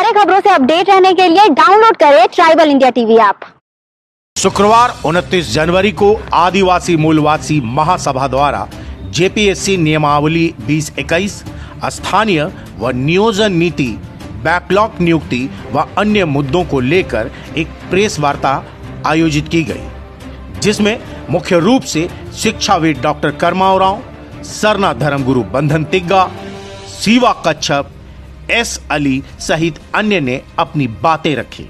सारे खबरों से अपडेट रहने के लिए डाउनलोड करें ट्राइबल इंडिया टीवी ऐप। शुक्रवार 29 जनवरी को आदिवासी मूलवासी महासभा द्वारा जेपीएससी नियमावली 2021 स्थानीय व नियोजन नीति, बैकलॉग नियुक्ति व अन्य मुद्दों को लेकर एक प्रेस वार्ता आयोजित की गई, जिसमें मुख्य रूप से शिक्षाविद डॉक्टर कर्मा उरांव, सरना धर्मगुरु बंधन तिग्गा, सीवा कच्छप, एस अली सहित अन्य ने अपनी बातें रखी।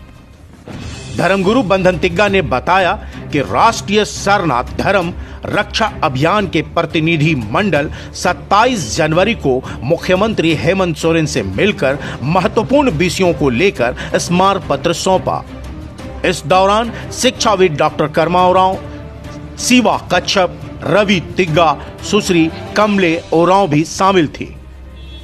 धर्मगुरु बंधन तिग्गा ने बताया कि राष्ट्रीय सरना धर्म रक्षा अभियान के प्रतिनिधि मंडल 27 जनवरी को मुख्यमंत्री हेमंत सोरेन से मिलकर महत्वपूर्ण विषयों को लेकर स्मारक पत्र सौंपा। इस दौरान शिक्षाविद डॉक्टर कर्मा उरांव, सीवा कच्छप, रवि तिग्गा, सुश्री कमले उरांव भी शामिल थी।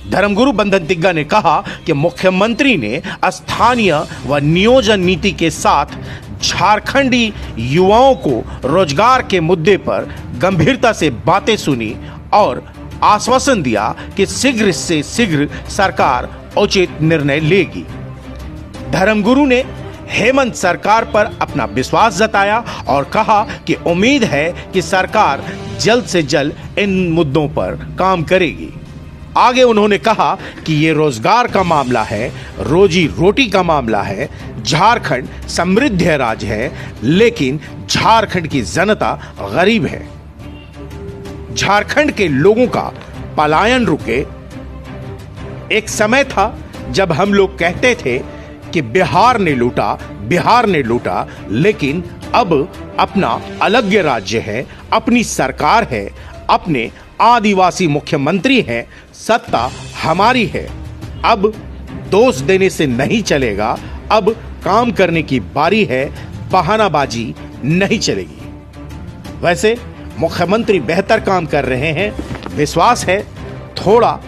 धर्मगुरु बंधन तिग्गा ने कहा कि मुख्यमंत्री ने स्थानीय व नियोजन नीति के साथ झारखंडी युवाओं को रोजगार के मुद्दे पर गंभीरता से बातें सुनी और आश्वासन दिया कि शीघ्र से शीघ्र सरकार उचित निर्णय लेगी। धर्मगुरु ने हेमंत सरकार पर अपना विश्वास जताया और कहा कि उम्मीद है कि सरकार जल्द से जल्द इन मुद्दों पर काम करेगी। आगे उन्होंने कहा कि ये रोजगार का मामला है, रोजी रोटी का मामला है। झारखंड समृद्ध राज्य है, लेकिन झारखंड की जनता गरीब है। झारखंड के लोगों का पलायन रुके। एक समय था जब हम लोग कहते थे कि बिहार ने लूटा, लेकिन अब अपना अलग राज्य है, अपनी सरकार है, अपने आदिवासी मुख्यमंत्री हैं, सत्ता हमारी है। अब दोष देने से नहीं चलेगा, अब काम करने की बारी है, बहानाबाजी नहीं चलेगी। वैसे मुख्यमंत्री बेहतर काम कर रहे हैं, विश्वास है थोड़ा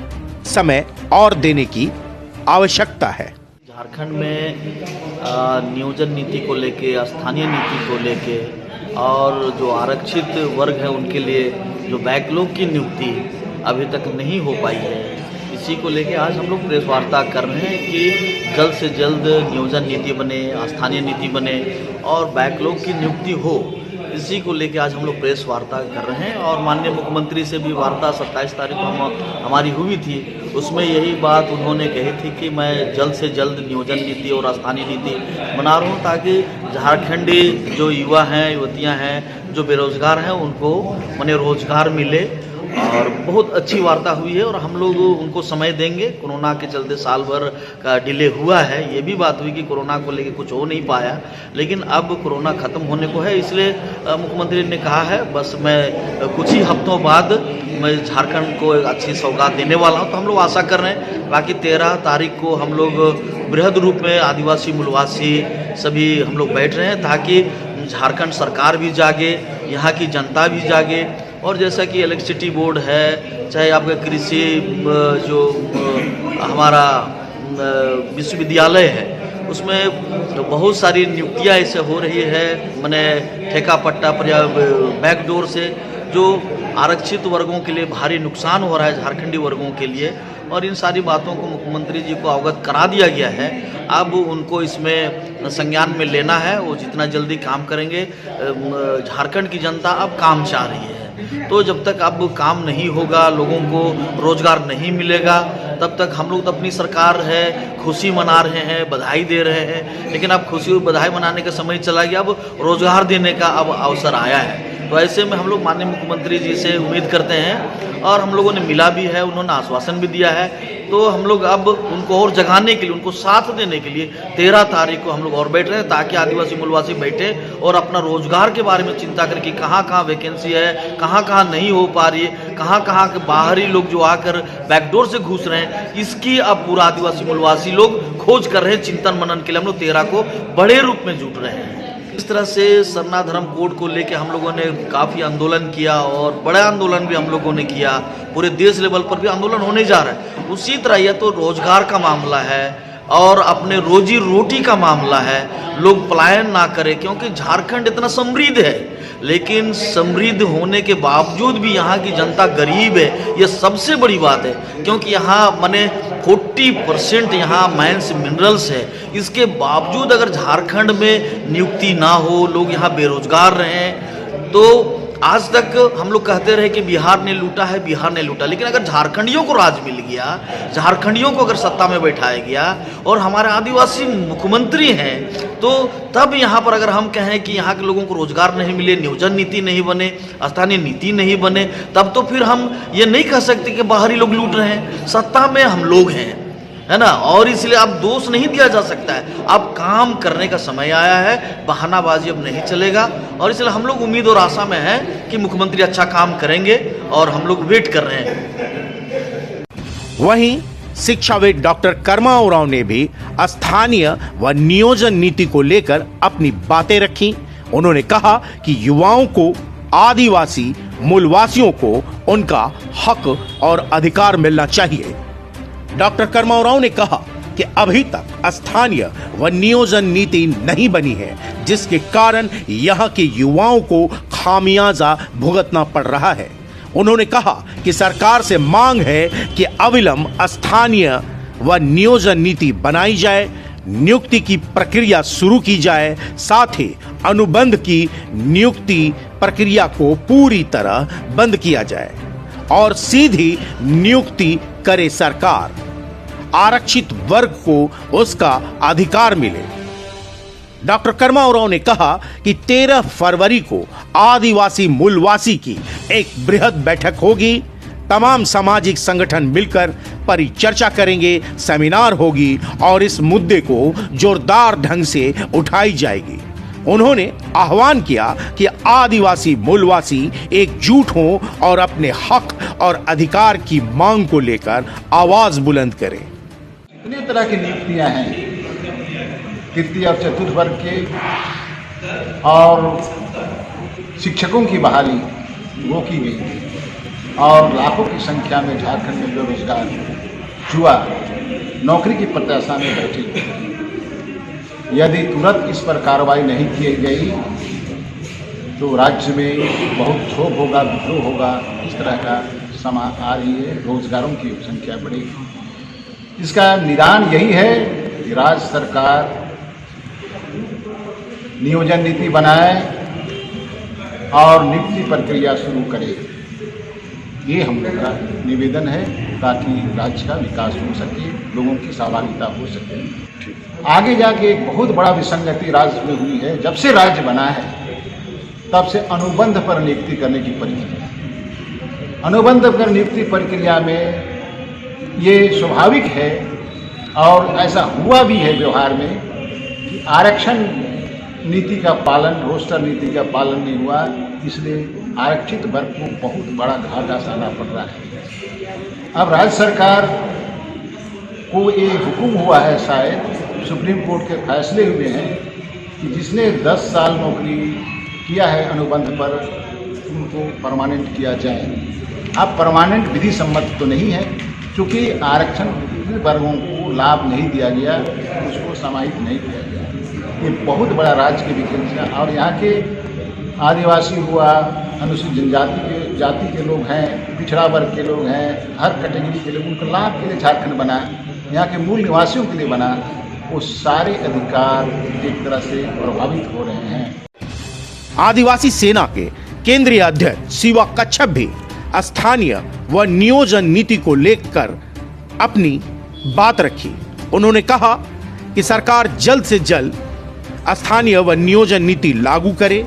समय और देने की आवश्यकता है। झारखंड में नियोजन नीति को लेके, स्थानीय नीति को लेके और जो आरक्षित वर्ग है उनके लिए जो बैकलॉग की नियुक्ति अभी तक नहीं हो पाई है, इसी को लेके आज हम लोग प्रेस वार्ता कर रहे हैं कि जल्द से जल्द नियोजन नीति बने, स्थानीय नीति बने और बैकलॉग की नियुक्ति हो। इसी को लेके आज हम लोग प्रेस वार्ता कर रहे हैं और माननीय मुख्यमंत्री से भी वार्ता 27 तारीख को हमारी हुई थी। उसमें यही बात उन्होंने कही थी कि मैं जल्द से जल्द नियोजन नीति और स्थानीय नीति बना रहा हूँ ताकि झारखंडी जो युवा हैं, युवतियाँ हैं, जो बेरोजगार हैं, उनको माने रोजगार मिले। और बहुत अच्छी वार्ता हुई है और हम लोग उनको समय देंगे। कोरोना के चलते साल भर का डिले हुआ है, ये भी बात हुई कि कोरोना को लेके कुछ हो नहीं पाया, लेकिन अब कोरोना ख़त्म होने को है, इसलिए मुख्यमंत्री ने कहा है बस मैं कुछ ही हफ्तों बाद मैं झारखंड को एक अच्छी सौगात देने वाला हूँ। तो हम लोग आशा कर रहे हैं बाकी 13 तारीख को हम लोग बृहद रूप में आदिवासी मूलवासी सभी हम लोग बैठ रहे हैं ताकि झारखंड सरकार भी जागे, यहाँ की जनता भी जागे। और जैसा कि इलेक्ट्रिसिटी बोर्ड है, चाहे आपका कृषि जो हमारा विश्वविद्यालय है, उसमें तो बहुत सारी नियुक्तियाँ ऐसे हो रही है, मैंने ठेका पट्टा पर या बैकडोर से, जो आरक्षित वर्गों के लिए भारी नुकसान हो रहा है, झारखंडी वर्गों के लिए। और इन सारी बातों को मुख्यमंत्री जी को अवगत करा दिया गया है। अब उनको इसमें संज्ञान में लेना है, वो जितना जल्दी काम करेंगे। झारखंड की जनता अब काम चाह रही है, तो जब तक अब काम नहीं होगा, लोगों को रोजगार नहीं मिलेगा, तब तक हम लोग तो अपनी सरकार है, खुशी मना रहे हैं, बधाई दे रहे हैं, लेकिन अब खुशी बधाई मनाने का समय चला गया, अब रोजगार देने का अब अवसर आया है। तो ऐसे में हम लोग माननीय मुख्यमंत्री जी से उम्मीद करते हैं और हम लोगों ने मिला भी है, उन्होंने आश्वासन भी दिया है। तो हम लोग अब उनको और जगाने के लिए, उनको साथ देने के लिए 13 तारीख को हम लोग और बैठ रहे हैं ताकि आदिवासी मूलवासी बैठे और अपना रोजगार के बारे में चिंता करें कि कहाँ कहाँ वैकेंसी है, कहाँ कहाँ नहीं हो पा रही है, कहाँ कहाँ के बाहरी लोग जो आकर बैकडोर से घुस रहे हैं, इसकी अब पूरा आदिवासी मूलवासी लोग खोज कर रहे हैं। चिंतन मनन के लिए हम लोग 13 को बड़े रूप में जुट रहे हैं। इस तरह से सरना धर्म कोड को लेके हम लोगों ने काफ़ी आंदोलन किया और बड़ा आंदोलन भी हम लोगों ने किया, पूरे देश लेवल पर भी आंदोलन होने जा रहा है। उसी तरह यह तो रोजगार का मामला है और अपने रोजी रोटी का मामला है, लोग पलायन ना करें, क्योंकि झारखंड इतना समृद्ध है, लेकिन समृद्ध होने के बावजूद भी यहाँ की जनता गरीब है। ये सबसे बड़ी बात है, क्योंकि यहाँ माने 40% यहाँ माइंस मिनरल्स है। इसके बावजूद अगर झारखंड में नियुक्ति ना हो, लोग यहाँ बेरोजगार रहें, तो आज तक हम लोग कहते रहे कि बिहार ने लूटा है, बिहार ने लूटा, लेकिन अगर झारखंडियों को राज मिल गया, झारखंडियों को अगर सत्ता में बैठाया गया और हमारे आदिवासी मुख्यमंत्री हैं, तो तब यहाँ पर अगर हम कहें कि यहाँ के लोगों को रोजगार नहीं मिले, नियोजन नीति नहीं बने, स्थानीय नीति नहीं बने, तब तो फिर हम ये नहीं कह सकते कि बाहरी लोग लूट रहे हैं। सत्ता में हम लोग हैं, है ना, और इसलिए अब दोष नहीं दिया जा सकता है। अब काम करने का समय आया है, बहानाबाजी अब नहीं चलेगा, और इसलिए हम लोग उम्मीद और आशा में हैं कि मुख्यमंत्री अच्छा काम करेंगे और हम लोग वेट कर रहे हैं। वहीं शिक्षाविद डॉक्टर कर्मा उरांव ने भी स्थानीय व नियोजन नीति को लेकर अपनी बातें रखी। उन्होंने कहा कि युवाओं को, आदिवासी मूलवासियों को उनका हक और अधिकार मिलना चाहिए। डॉक्टर कर्मा उरांव ने कहा कि अभी तक स्थानीय व नियोजन नीति नहीं बनी है, जिसके कारण यहाँ के युवाओं को खामियाजा भुगतना पड़ रहा है। उन्होंने कहा कि सरकार से मांग है कि अविलंब स्थानीय व नियोजन नीति बनाई जाए, नियुक्ति की प्रक्रिया शुरू की जाए, साथ ही अनुबंध की नियुक्ति प्रक्रिया को पूरी तरह बंद किया जाए और सीधी नियुक्ति करे सरकार। आरक्षित वर्ग को उसका अधिकार मिले। डॉक्टर कर्मा उरांव ने कहा कि 13 फरवरी को आदिवासी मूलवासी की एक बृहद बैठक होगी। तमाम सामाजिक संगठन मिलकर परिचर्चा करेंगे, सेमिनार होगी और इस मुद्दे को जोरदार ढंग से उठाई जाएगी। उन्होंने आह्वान किया कि आदिवासी मूलवासी एकजुट हों और अपने हक और अधिकार की मांग को लेकर आवाज बुलंद करें। इतनी तरह की नियुक्तियां हैं, तृतीय और चतुर्थ वर्ग के, और शिक्षकों की बहाली वो की गई, और लाखों की संख्या में झारखंड में बेरोजगार युवा नौकरी की प्रत्याशा में बैठे। यदि तुरंत इस पर कार्रवाई नहीं की गई तो राज्य में बहुत क्षोभ होगा, विद्रोह होगा, इस तरह का समा आ रही है, रोजगारों की संख्या बढ़ेगी। इसका निदान यही है कि राज्य सरकार नियोजन नीति बनाए और नियुक्ति प्रक्रिया शुरू करे। ये हम लोग का निवेदन है, ताकि राज्य का विकास हो सके, लोगों की सहभागिता हो सके। आगे जाके एक बहुत बड़ा विसंगति राज्य में हुई है। जब से राज्य बना है तब से अनुबंध पर नियुक्ति करने की प्रक्रिया, अनुबंध पर नियुक्ति प्रक्रिया में ये स्वाभाविक है और ऐसा हुआ भी है व्यवहार में कि आरक्षण नीति का पालन, रोस्टर नीति का पालन नहीं हुआ, इसलिए आरक्षित वर्ग को बहुत बड़ा घाटा सहना पड़ रहा है। अब राज्य सरकार को एक हुक्म हुआ है, शायद सुप्रीम कोर्ट के फैसले हुए हैं कि जिसने 10 साल नौकरी किया है अनुबंध पर, उनको परमानेंट किया जाए। अब परमानेंट विधि सम्मत तो नहीं है, क्योंकि आरक्षण वर्गों को लाभ नहीं दिया गया, उसको समाहित नहीं किया गया। ये बहुत बड़ा राज्य की विकेंद्रिता, और यहाँ के आदिवासी हुआ, अनुसूचित जनजाति जाति के लोग हैं, पिछड़ा वर्ग के लोग हैं, हर कैटेगरी के लोग, उनके लाभ के लिए झारखंड बना, यहाँ के मूल निवासियों के लिए बना, वो सारे अधिकार एक तरह से प्रभावित हो रहे हैं। आदिवासी सेना के केंद्रीय अध्यक्ष शिवा कच्छप भी स्थानीय व नियोजन नीति को लेकर अपनी बात रखी। उन्होंने कहा कि सरकार जल्द से जल्द स्थानीय व नियोजन नीति लागू करे।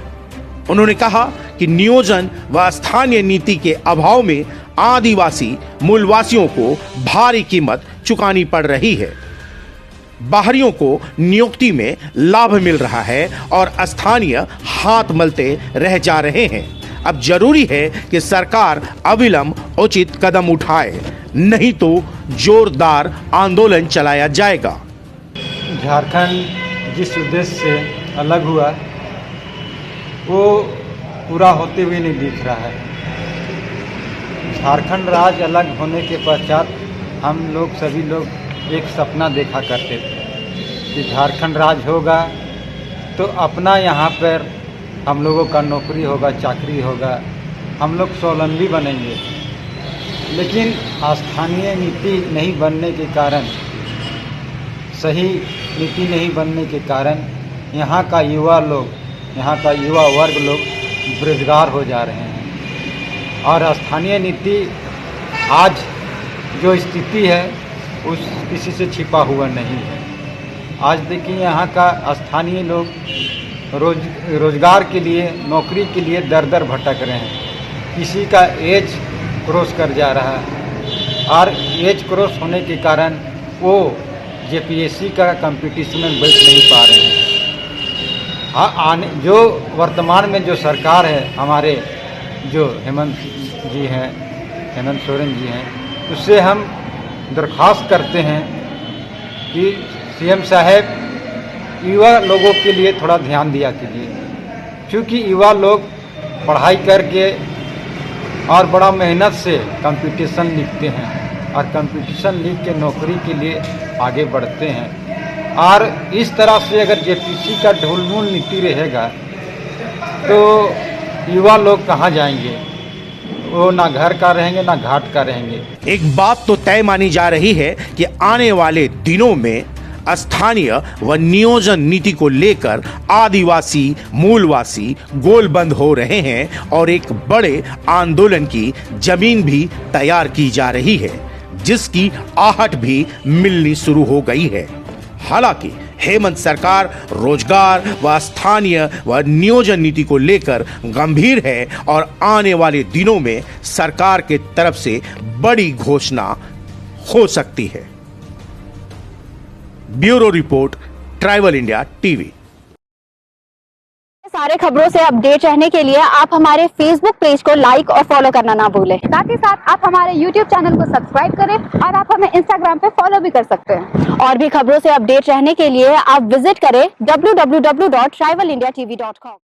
उन्होंने कहा कि नियोजन व स्थानीय नीति के अभाव में आदिवासी मूलवासियों को भारी कीमत चुकानी पड़ रही है। बाहरियों को नियुक्ति में लाभ मिल रहा है और स्थानीय हाथ मलते रह जा रहे हैं। अब जरूरी है कि सरकार अविलंब उचित कदम उठाए, नहीं तो जोरदार आंदोलन चलाया जाएगा। झारखंड जिस उद्देश्य से अलग हुआ वो पूरा होते हुए नहीं दिख रहा है। झारखंड राज्य अलग होने के पश्चात हम लोग सभी लोग एक सपना देखा करते थे कि झारखंड राज्य होगा तो अपना यहाँ पर हम लोगों का नौकरी होगा, चाकरी होगा, हम लोग स्वावलंबी बनेंगे। लेकिन स्थानीय नीति नहीं बनने के कारण, सही नीति नहीं बनने के कारण यहाँ का युवा लोग, यहाँ का युवा वर्ग लोग बेरोजगार हो जा रहे हैं। और स्थानीय नीति आज जो स्थिति है उस किसी से छिपा हुआ नहीं है। आज देखिए यहाँ का स्थानीय लोग रोजगार के लिए, नौकरी के लिए दर दर भटक रहे हैं। किसी का एज क्रॉस कर जा रहा है और एज क्रॉस होने के कारण वो जेपीएससी का कंपटीशन में बैठ नहीं पा रहे हैं। जो वर्तमान में जो सरकार है, हमारे जो हेमंत सोरेन जी हैं, उससे हम दरख्वास्त करते हैं कि सीएम साहब युवा लोगों के लिए थोड़ा ध्यान दिया कीजिए, क्योंकि युवा लोग पढ़ाई करके और बड़ा मेहनत से कंपटीशन लिखते हैं और कंपटीशन लिख के नौकरी के लिए आगे बढ़ते हैं। और इस तरह से अगर जेपीएससी का ढुलमुल नीति रहेगा तो युवा लोग कहाँ जाएंगे? वो ना घर का रहेंगे ना घाट का रहेंगे। एक बात तो तय मानी जा रही है कि आने वाले दिनों में स्थानीय व नियोजन नीति को लेकर आदिवासी मूलवासी गोलबंद हो रहे हैं और एक बड़े आंदोलन की जमीन भी तैयार की जा रही है, जिसकी आहट भी मिलनी शुरू हो गई है। हालांकि हेमंत सरकार रोजगार व स्थानीय व नियोजन नीति को लेकर गंभीर है और आने वाले दिनों में सरकार के तरफ से बड़ी घोषणा हो सकती है। Bureau report, tribal India TV. सारे खबरों से अपडेट रहने के लिए आप हमारे फेसबुक पेज को लाइक और फॉलो करना ना भूलें। साथ ही साथ आप हमारे यूट्यूब चैनल को सब्सक्राइब करें और आप हमें इंस्टाग्राम पे फॉलो भी कर सकते हैं। और भी खबरों से अपडेट रहने के लिए आप विजिट करें www.tribalindiatv.com।